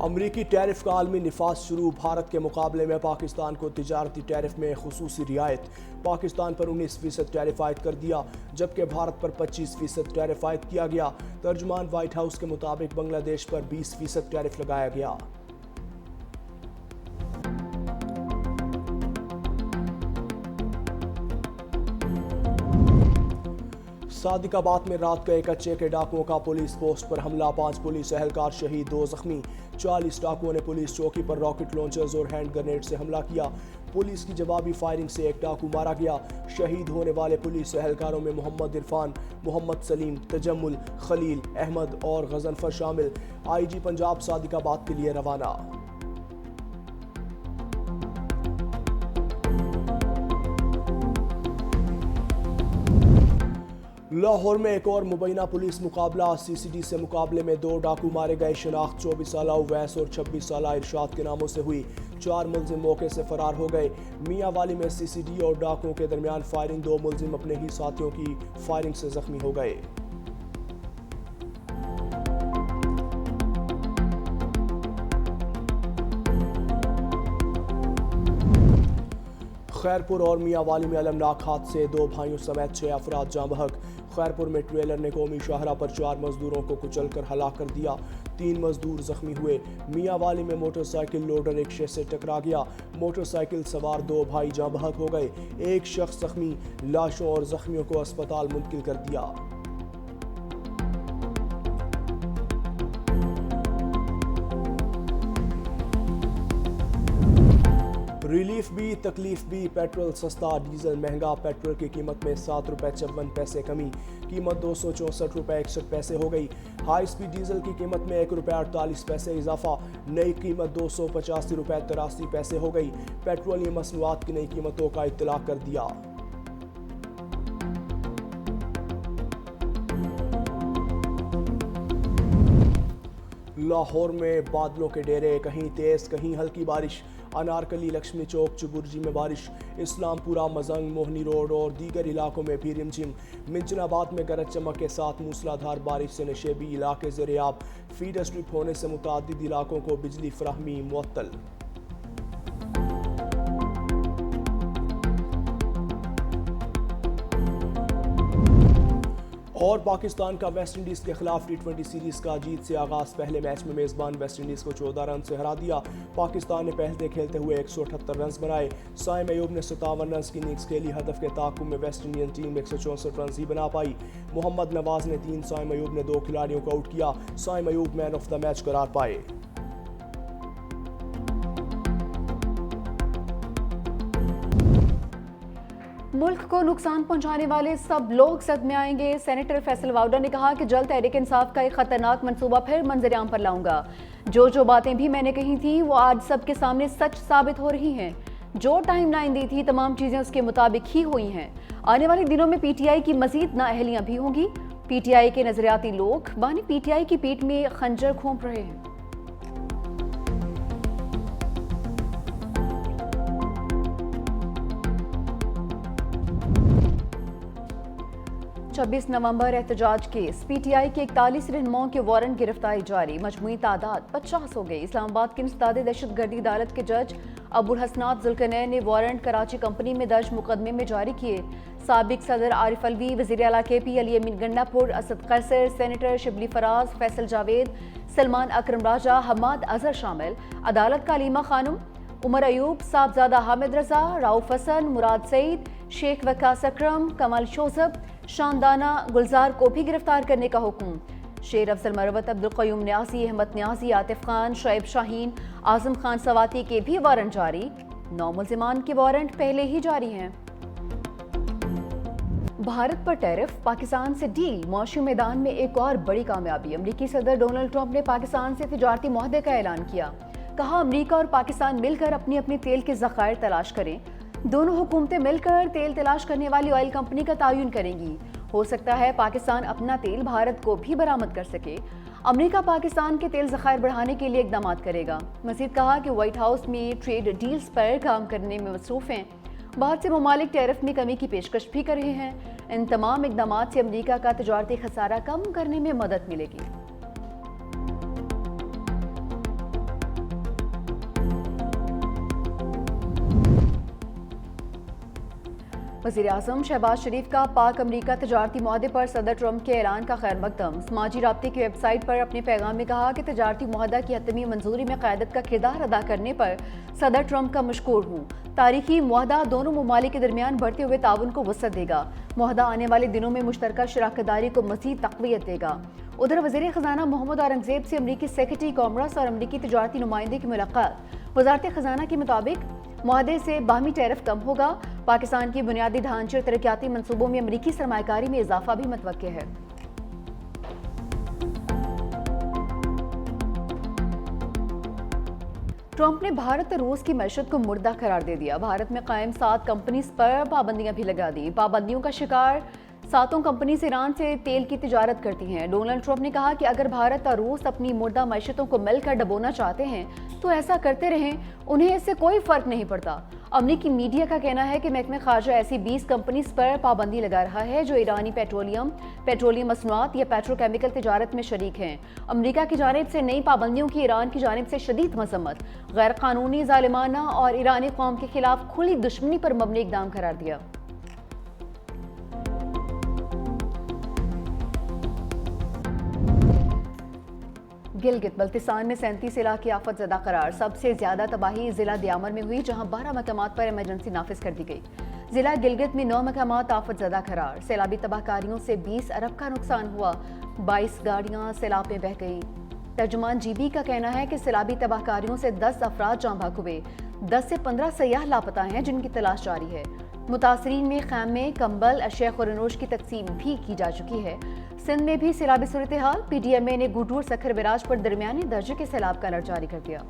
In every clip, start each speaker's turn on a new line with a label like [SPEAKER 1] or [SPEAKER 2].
[SPEAKER 1] امریکی ٹیرف کا عالمی نفاذ شروع، بھارت کے مقابلے میں پاکستان کو تجارتی ٹیرف میں خصوصی رعایت، پاکستان پر 19% ٹیرف عائد کر دیا جبکہ بھارت پر 25% ٹیرف عائد کیا گیا۔ ترجمان وائٹ ہاؤس کے مطابق بنگلہ دیش پر 20% ٹیرف لگایا گیا۔ صادق آباد میں رات گئے کچے کے ڈاکوؤں کا پولیس پوسٹ پر حملہ، 5 پولیس اہلکار شہید، 2 زخمی۔ 40 ڈاکوؤں نے پولیس چوکی پر راکٹ لانچرز اور ہینڈ گرینیڈ سے حملہ کیا۔ پولیس کی جوابی فائرنگ سے 1 ڈاکو مارا گیا۔ شہید ہونے والے پولیس اہلکاروں میں محمد عرفان، محمد سلیم، تجمل، خلیل احمد اور غضنفر شامل۔ آئی جی پنجاب صادق آباد کے لیے روانہ۔ لاہور میں ایک اور مبینہ پولیس مقابلہ، سی سی ڈی سے مقابلے میں 2 ڈاکو مارے گئے۔ شناخت 24 سالہ اویس اور 26 سالہ ارشاد کے ناموں سے ہوئی۔ 4 ملزم موقع سے فرار ہو گئے۔ میاں والی میں سی سی ڈی اور ڈاکوؤں کے درمیان فائرنگ، 2 ملزم اپنے ہی ساتھیوں کی فائرنگ سے زخمی ہو گئے۔ خیرپور اور میاں والی میں المناک حادثے، 2 بھائیوں سمیت 6 افراد جاں بحق۔ خیرپور میں ٹریلر نے قومی شاہراہ پر 4 مزدوروں کو کچل کر ہلاک کر دیا، 3 مزدور زخمی ہوئے۔ میاں والی میں موٹر سائیکل لوڈر رکشے سے ٹکرا گیا، موٹر سائیکل سوار 2 بھائی جاں بحق ہو گئے، 1 شخص زخمی، لاشوں اور زخمیوں کو اسپتال منتقل کر دیا۔ ریلیف بھی تکلیف بھی، پیٹرول سستا، ڈیزل مہنگا، پیٹرول کی قیمت میں 7 روپے 54 پیسے کمی، قیمت 264 روپے 61 پیسے ہو گئی۔ ہائی سپیڈ ڈیزل کی قیمت میں 1 روپے 48 پیسے اضافہ، نئی قیمت 285 روپے 83 پیسے ہو گئی۔ پیٹرولیم مصنوعات کی نئی قیمتوں کا اطلاق کر دیا۔ لاہور میں بادلوں کے ڈیرے، کہیں تیز کہیں ہلکی بارش، انارکلی، لکشمی چوک، چبرجی میں بارش، اسلام پورہ، مزنگ، موہنی روڈ اور دیگر علاقوں میں بھی رمجھم۔ منچن آباد میں گرج چمک کے ساتھ موسلا دھار بارش سے نشیبی علاقے زیر آب، فیڈر اسٹرپ ہونے سے متعدد علاقوں کو بجلی فراہمی معطل۔ اور پاکستان کا ویسٹ انڈیز کے خلاف T20 سیریز کا جیت سے آغاز، پہلے میچ میں میزبان ویسٹ انڈیز کو 14 رن سے ہرا دیا۔ پاکستان نے پہلے کھیلتے ہوئے 178 رنز بنائے۔ سائم ایوب نے 57 رنز کی اننگز کھیلی، ہدف کے تعاقب میں ویسٹ انڈین ٹیم 164 رنز ہی بنا پائی۔ محمد نواز نے 3، سائم ایوب نے 2 کھلاڑیوں کو آؤٹ کیا۔ سائم ایوب مین آف دا میچ قرار پائے۔
[SPEAKER 2] ملک کو نقصان پہنچانے والے سب لوگ صدمے آئیں گے، سینیٹر فیصل واؤڈا نے کہا کہ جلد تحریک انصاف کا ایک خطرناک منصوبہ پھر منظر عام پر لاؤں گا۔ جو باتیں بھی میں نے کہی تھیں وہ آج سب کے سامنے سچ ثابت ہو رہی ہیں۔ جو ٹائم لائن دی تھی تمام چیزیں اس کے مطابق ہی ہوئی ہیں۔ آنے والے دنوں میں پی ٹی آئی کی مزید نااہلیاں بھی ہوں گی۔ پی ٹی آئی کے نظریاتی لوگ بانی پی ٹی آئی کی پیٹھ میں خنجر گھونپ رہے ہیں۔ 26 نومبر احتجاج کیس، پی ٹی آئی کے 41 رہنماؤں کے وارنٹ گرفتاری جاری، مجموعی تعداد 50 ہو گئی۔ اسلام آباد کی انسداد دہشت گردی عدالت کے جج ابو الحسنات ذوالقرنین نے وارنٹ کراچی کمپنی میں درج مقدمے میں جاری کیے۔ سابق صدر عارف الوی، وزیر اعلیٰ کے پی علی امین گنڈا پور، اسد قیصر، سینیٹر شبلی فراز، فیصل جاوید، سلمان اکرم راجہ، حماد اظہر شامل۔ عدالت کا علیمہ خانم، عمر ایوب، صاحبزادہ حامد رضا، راؤف حسن، مراد سعید، شیخ وقاص اکرم، کمال شوذب، شاندانہ گلزار کو بھی گرفتار کرنے کا حکم۔ شیر افضل مروت، عبدالقیوم نیازی، احمد نیازی، عاطف خان، شعیب شاہین، اعظم خان سواتی کے بھی وارنٹ جاری۔ 9 ملزمان کے وارنٹ پہلے ہی جاری ہیں۔ بھارت پر ٹیرف، پاکستان سے ڈیل، معاشی میدان میں ایک اور بڑی کامیابی۔ امریکی صدر ڈونلڈ ٹرمپ نے پاکستان سے تجارتی معاہدے کا اعلان کیا۔ کہا امریکہ اور پاکستان مل کر اپنی تیل کے ذخائر تلاش کریں۔ دونوں حکومتیں مل کر تیل تلاش کرنے والی آئل کمپنی کا تعین کریں گی۔ ہو سکتا ہے پاکستان اپنا تیل بھارت کو بھی برآمد کر سکے۔ امریکہ پاکستان کے تیل ذخائر بڑھانے کے لیے اقدامات کرے گا۔ مزید کہا کہ وائٹ ہاؤس میں ٹریڈ ڈیلز پر کام کرنے میں مصروف ہیں۔ بہت سے ممالک ٹیرف میں کمی کی پیشکش بھی کر رہے ہیں۔ ان تمام اقدامات سے امریکہ کا تجارتی خسارہ کم کرنے میں مدد ملے گی۔ वज़ीर आज़म शहबाज शरीफ का पाक अमरीका तजारती मुआहदे पर सदर ट्रंप के ऐलान का खैर मकदम। समाजी राब्ते की वेबसाइट पर अपने पैगाम में कहा कि तजारती मुआहदा की हतमी मंजूरी में क़यादत का किरदार अदा करने पर सदर ट्रंप का मशकूर हूँ। तारीखी मुआहदा दोनों ममालिक के दरमियान बढ़ते हुए ताउन को वसअत देगा। मुआहदा आने वाले दिनों में मुश्तरका शराकतदारी को मज़ीद तक़वियत देगा। उधर वज़ीर ख़ज़ाना मोहम्मद औरंगज़ेब से अमरीकी सेक्रेटरी कॉमर्स और अमरीकी तजारती नुमाइंदे की मुलाकात। वज़ारत ख़ज़ाना के मुताबिक मुआहदे से बाहमी टैरिफ कम होगा। पाकिस्तान की बुनियादी ढांचे और तरक्याती मनसूबों में अमरीकी सरमायाकारी में इजाफा भी मुतवक्के है। ट्रंप ने भारत और रूस की मैशत को मुर्दा करार दे दिया। भारत में कायम 7 कंपनीज पर पाबंदियां भी लगा दी। पाबंदियों का शिकार 7 कंपनीज ईरान से तेल की तिजारत करती हैं। डोनाल्ड ट्रंप ने कहा कि अगर भारत और रूस अपनी मुर्दा मैशतों को मिलकर डबोना चाहते हैं तो ऐसा करते रहें, उन्हें इससे कोई फर्क नहीं पड़ता। अमरीकी मीडिया का कहना है कि महकमे खारजा ऐसी 20 कंपनीज पर पाबंदी लगा रहा है जो ईरानी पेट्रोलियम मसनूआत या पेट्रोकेमिकल तिजारत में शरीक हैं। अमरीका की जानिब से नई पाबंदियों की ईरान की जानिब से शदीद मजम्मत, गैर कानूनी, जालिमाना और ईरानी कौम के खिलाफ खुली दुश्मनी पर मबनी इक़दाम करार दिया। गिलगित बल्तिस्तान में 37 इलाके की आफत ज़दा करार। सबसे ज्यादा तबाही जिला दियामर में हुई, जहां 12 मकामात पर इमरजेंसी नाफिज कर दी गई। जिला गिलगित में 9 मकामात आफत ज़दा करार। सैलाबी तबाहकारियों से 20 अरब का नुकसान हुआ। 22 गाड़ियां सैलाब में बह गई। तर्जुमान जीबी का कहना है कि सैलाबी तबाहकारियों से 10 अफराद जाँ भाग हुए। 10 से 15 सयाह लापता हैं जिनकी तलाश जारी है। मुतासरीन में खैमे, कंबल, अशिया खुरनोश की तकसीम भी की जा चुकी है। सिंध में भी सैलाबी सूरत हाल। PDMA ने गुडूर सखर बिराज पर दरमियानी दर्जे के सैलाब का अलर्ट जारी कर दिया।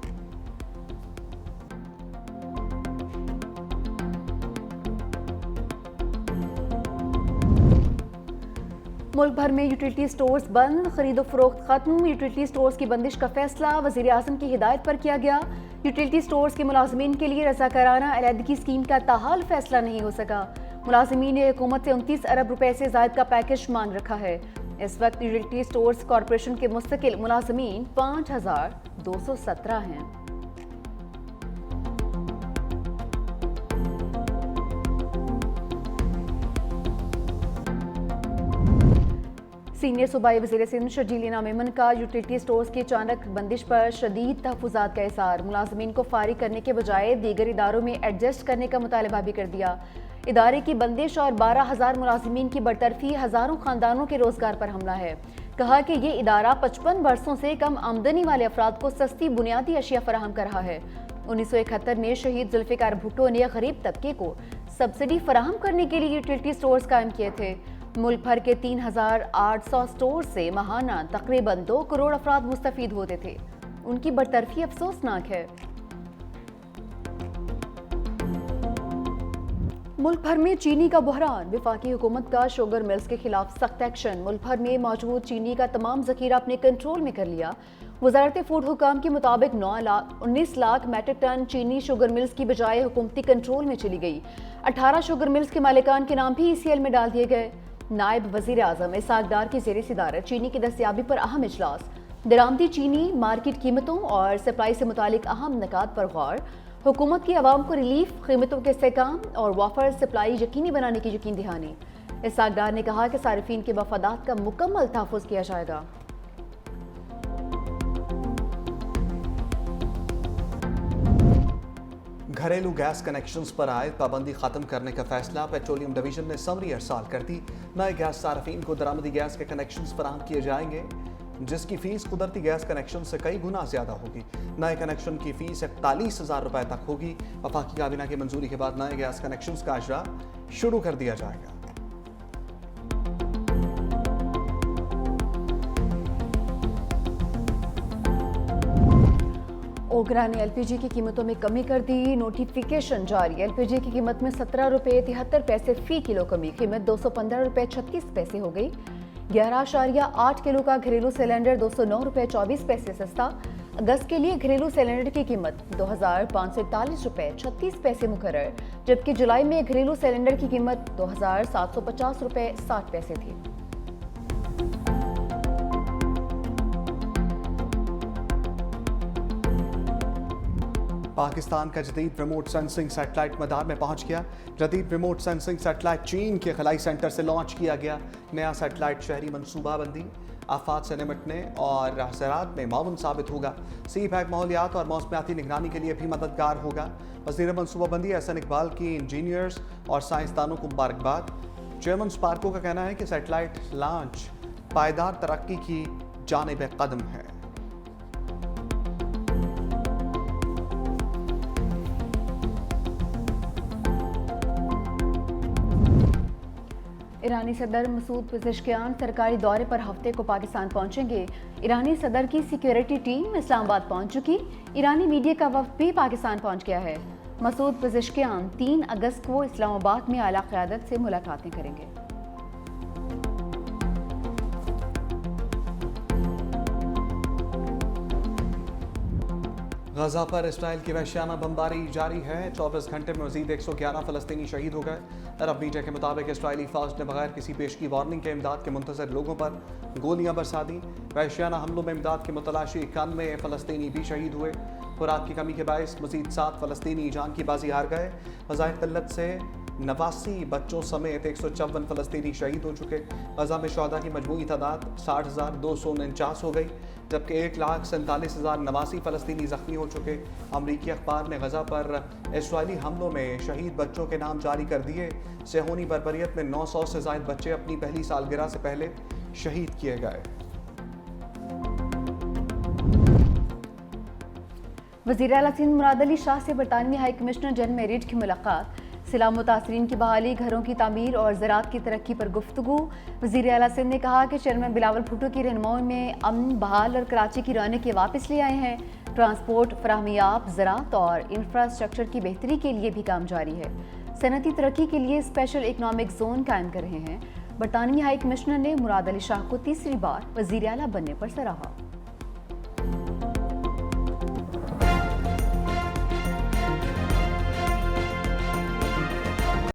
[SPEAKER 2] मुल्क भर में यूटिलिटी स्टोर्स बंद, खरीदो फरोख्त खत्म। यूटिलिटी स्टोर्स की बंदिश का फैसला वज़ीर आज़म की हिदायत पर किया गया। यूटिलिटी स्टोर्स के मुलाजमीन के लिए रज़ाकाराना अलहदगी स्कीम का ताहाल फैसला नहीं हो सका। मुलाजमीन ने हुकूमत से 29 अरब रुपए से ज़ायद का पैकेज मांग रखा है। इस वक्त यूटिलिटी स्टोर्स कॉरपोरेशन के मुस्तकिल मुलाजमीन 5217 हैं। सीनियर सूबाई वज़ीर सिंध शर्जील इनाम मेमन का यूटिलिटी स्टोर्स की अचानक बंदिश पर शदीद तहफ़्फ़ुज़ात का इज़हार। मुलाजमीन को फारिग करने के बजाय दीगर इदारों में एडजस्ट करने का मुतालबा भी कर दिया। इदारे की बंदिश और 12,000 मुलाजमीन की बरतरफी हज़ारों ख़ानदानों के रोज़गार पर हमला है। कहा कि ये इदारा 55 बरसों से कम आमदनी वाले अफराद को सस्ती बुनियादी अशिया फराहम कर रहा है। 1971 में शहीद जुल्फ़िकार भुट्टो ने गरीब तबके को सब्सिडी फराहम करने के लिए यूटिलिटी स्टोर्स कायम किए थे। मुल्क भर के 3,800 स्टोर से माहाना तकरीबन 2 करोड़ अफराद मुस्तफीद होते थे। उनकी बरतरफी अफसोसनाक है। मुल्क भर में चीनी का बहरान, विफाकी हुकूमत का शुगर मिल्स के खिलाफ सख्त एक्शन। मुल्क भर में मौजूद चीनी का तमाम जखीरा अपने कंट्रोल में कर लिया। वजारत फूड हुकाम के मुताबिक 19 लाख मेट्रिक टन चीनी शुगर मिल्स की बजाय हुकूमती कंट्रोल में चली गई। 18 शुगर मिल्स के मालिकान के नाम भी ECL में डाल दिए गए। नायब वज़ीर आज़म इसहाक डार की ज़ेर सदारत चीनी की दस्तयाबी पर अहम इजलास। दरामदी चीनी, मार्केट कीमतों और सप्लाई से मुतालिक अहम निकात पर गौर। हुकूमत की आवाम को रिलीफ, कीमतों के इस्तेहकाम और वाफर सप्लाई यकीनी बनाने की यकीन दहानी। इसहाक डार ने कहा कि सारिफीन के मफादात का मुकम्मल तहफ़्फ़ुज़ किया जाएगा।
[SPEAKER 3] घरेलू गैस कनेक्शंस पर आयद पाबंदी खत्म करने का फैसला। पेट्रोलियम डिवीजन ने समरी अरसाल कर दी। नए गैस सार्फिन को दरामदी गैस के कनेक्शंस फराहम किए जाएंगे, जिसकी फीस कुदरती गैस कनेक्शन से कई गुना ज्यादा होगी। नए कनेक्शन की फीस 41,000 रुपए तक होगी। वफाकी काबीना की मंजूरी के बाद नए गैस कनेक्शंस का इजरा शुरू कर दिया जाएगा।
[SPEAKER 2] ओगरा ने LPG की कीमतों में कमी कर दी। नोटिफिकेशन जारी। LPG की कीमत में 17 रुपये 73 पैसे फी किलो कमी। कीमत 215 रुपये 36 पैसे हो गई। 11.8 किलो का घरेलू सिलेंडर 209 रुपये 24 पैसे सस्ता। अगस्त के लिए घरेलू सिलेंडर की कीमत 2,541 रुपये 36 पैसे मुकर्रर, जबकि जुलाई में घरेलू सिलेंडर की कीमत 2,750 रुपये 60 पैसे थी।
[SPEAKER 3] पाकिस्तान का जदीद रिमोट सेंसिंग सैटेलाइट मदार में पहुंच गया। जदीद रिमोट सेंसिंग सैटेलाइट चीन के खलाई सेंटर से लॉन्च किया गया। नया सैटेलाइट शहरी मनसूबाबंदी, आफात से निपटने और ज़राअत में माउन साबित होगा। सी पैक माहौलियात और मौसमियाती निगरानी के लिए भी मददगार होगा। वज़ीर मनसूबाबंदी एहसन इकबाल की इंजीनियर्स और साइंसदानों को मुबारकबाद। चेयरमैन स्पार्को का कहना है कि सैटेलाइट लॉन्च पायदार तरक्की की जानिब कदम है।
[SPEAKER 2] ईरानी सदर मसूद पेज़ेश्कियान सरकारी दौरे पर हफ्ते को पाकिस्तान पहुंचेंगे। ईरानी सदर की सिक्योरिटी टीम इस्लामाबाद पहुंच चुकी। ईरानी मीडिया का वफ्द भी पाकिस्तान पहुंच गया है। मसूद पेज़ेश्कियान 3 अगस्त को इस्लामाबाद में आला क़यादत से मुलाकातें करेंगे।
[SPEAKER 3] गजा पर इसराइल की वहशियाना बमबारी जारी है। 24 घंटे में मजीद 111 फ़लस्तीनी शहीद हो गए। अरब मीडिया के मुताबिक इसराइली फ़ौज ने बगैर किसी पेशगी वार्निंग के इमदाद के मुंतज़र लोगों पर गोलियां बरसा दी। वहशियाना हमलों में इमदाद के मुतलाशी 91 फ़लस्तीनी भी शहीद हुए। खुराक की कमी के बायस मजीद 7 फ़लस्तीनी जान की बाजी हार गए। ग़ज़ाए क़िल्लत से 89 बच्चों समेत 154 फ़लस्तीनी शहीद हो चुके। गजा में शहदा की मजमूई तादाद 60,249 हो गई, जबकि 1,47,089 फ़लस्तीनी ज़ख्मी हो चुके। अमरीकी अखबार ने गजा पर इसराइली हमलों में शहीद बच्चों के नाम जारी कर दिए। सेहोनी बर्बरियत में 900 से ज़ायद बच्चे अपनी पहली सालगिरह से पहले शहीद किए गए।
[SPEAKER 2] वज़ीर आला सिंध मुराद अली शाह से बरतानवी हाई कमिश्नर जन मेरिट की मुलाकात। सिला मुतासरीन की बहाली, घरों की तामीर और ज़राअत की तरक्की पर गुफ्तगू। वज़ीर आला सिंध ने कहा कि चेयरमैन बिलावल भुट्टो की रहनुमाई में अमन बहाल और कराची की रौनकें वापस ले आए हैं। ट्रांसपोर्ट, फराहमियाब, ज़राअत और इंफ्रास्ट्रक्चर की बेहतरी के लिए भी काम जारी है। सनती तरक्की के लिए स्पेशल इकनॉमिक जोन कायम कर रहे हैं। बरतानवी हाई कमिश्नर ने मुराद अली शाह को तीसरी बार वज़ीर आला बनने पर सराहा।